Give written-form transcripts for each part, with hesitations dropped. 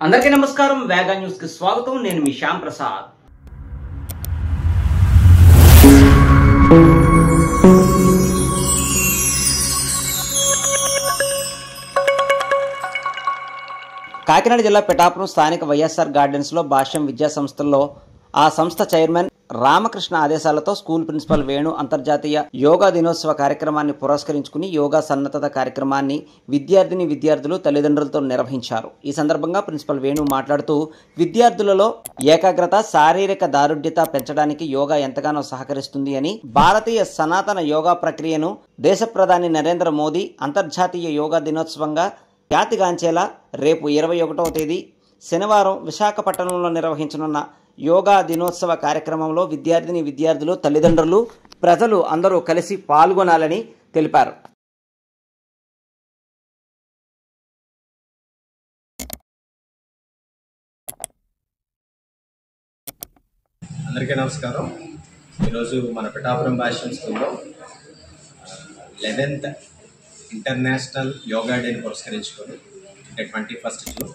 అందరికీ నమస్కారం. వేగా న్యూస్ కి స్వాగతం. నేను మీ శ్యామ్ ప్రసాద్. కాకినాడ జిల్లా పిఠాపురం స్థానిక వైఎస్ఆర్ గార్డెన్స్ లో భాష్యం విద్యా సంస్థల్లో ఆ సంస్థ చైర్మన్ రామకృష్ణ ఆదేశాలతో స్కూల్ ప్రిన్సిపల్ వేణు అంతర్జాతీయ యోగా దినోత్సవ కార్యక్రమాన్ని పురస్కరించుకుని యోగా సన్నద్ధత కార్యక్రమాన్ని విద్యార్థులు తల్లిదండ్రులతో నిర్వహించారు. ఈ సందర్భంగా ప్రిన్సిపల్ వేణు మాట్లాడుతూ విద్యార్థులలో ఏకాగ్రత, శారీరక దారుఢ్యత పెంచడానికి యోగా ఎంతగానో సహకరిస్తుంది అని, భారతీయ సనాతన యోగా ప్రక్రియను దేశ ప్రధాని నరేంద్ర మోదీ అంతర్జాతీయ యోగా దినోత్సవంగా ఖ్యాతిగాంచేలా రేపు 21వ తేదీ శనివారం విశాఖపట్నంలో నిర్వహించనున్న యోగా దినోత్సవ కార్యక్రమంలో విద్యార్థులు, తల్లిదండ్రులు, ప్రజలు అందరూ కలిసి పాల్గొనాలని తెలిపారు. అందరికీ నమస్కారం. ఈరోజు మన పిఠాపురం భాష్యం స్కూల్లో 11th ఇంటర్నేషనల్ యోగా డేని పురస్కరించుకొని, అంటే 21st జూన్.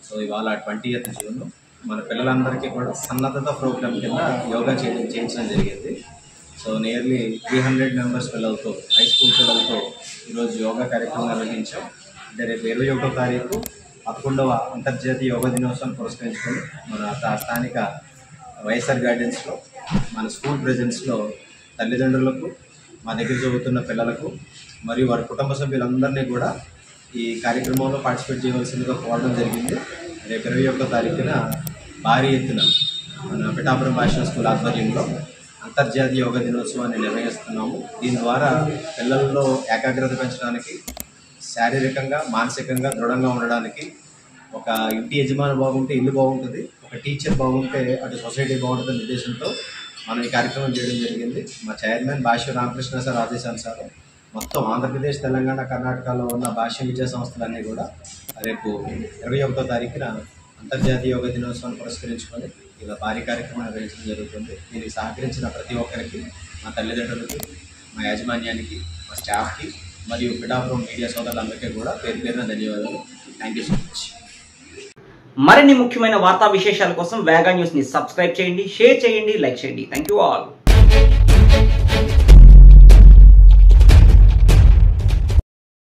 సో ఇవాళ 20th జూన్ మన పిల్లలందరికీ కూడా సన్నద్ధత ప్రోగ్రామ్ కింద యోగా చేయించడం జరిగింది. సో నియర్లీ 300 మెంబర్స్ పిల్లలతో, హై స్కూల్ పిల్లలతో ఈరోజు యోగా కార్యక్రమం నిర్వహించాం. అంటే రేపు 21వ తారీఖు 11వ అంతర్జాతీయ యోగా దినోత్సవం పురస్కరించుకొని మన స్థానిక వైఎస్ఆర్ గార్డెన్స్లో మన స్కూల్ ప్రెజెన్స్లో తల్లిదండ్రులకు, మా దగ్గర చదువుతున్న పిల్లలకు మరియు వారి కుటుంబ సభ్యులందరినీ కూడా ఈ కార్యక్రమంలో పార్టిసిపేట్ చేయవలసిందిగా కోరడం జరిగింది. రేపు 21వ తారీఖున భారీ ఎత్తున మన పిఠాపురం భాషా స్కూల్ ఆధ్వర్యంలో అంతర్జాతీయ యోగా దినోత్సవాన్ని నిర్వహిస్తున్నాము. దీని ద్వారా పిల్లల్లో ఏకాగ్రత పెంచడానికి, శారీరకంగా, మానసికంగా దృఢంగా ఉండడానికి, ఒక ఇంటి యజమాని బాగుంటే ఇల్లు బాగుంటుంది, ఒక టీచర్ బాగుంటే అటు సొసైటీ బాగుంటుందనే ఉద్దేశంతో మనం ఈ కార్యక్రమం చేయడం జరిగింది. మా చైర్మన్ భాష్యం రామకృష్ణ సార్ ఆదేశానుసారం మొత్తం ఆంధ్రప్రదేశ్, తెలంగాణ, కర్ణాటకలో ఉన్న భాష్య విద్యా సంస్థలన్నీ కూడా రేపు 21వ తారీఖున అంతర్జాతీయ యోగా దినోత్సవాన్ని పురస్కరించుకొని ఇలా భారీ కార్యక్రమం నిర్వహించడం జరుగుతుంది. దీనికి సహకరించిన ప్రతి ఒక్కరికి, మా తల్లిదండ్రులకి, మా యాజమాన్యానికి, మా స్టాఫ్కి మరియు పిఠాపురం మీడియా సోదరులందరికీ కూడా పేరు పేరున ధన్యవాదాలు. Thank you so much. మరిన్ని ముఖ్యమైన వార్తా విశేషాల కోసం వేగా న్యూస్ ని సబ్స్క్రైబ్ చేయండి, షేర్ చేయండి, లైక్ చేయండి. Thank you all.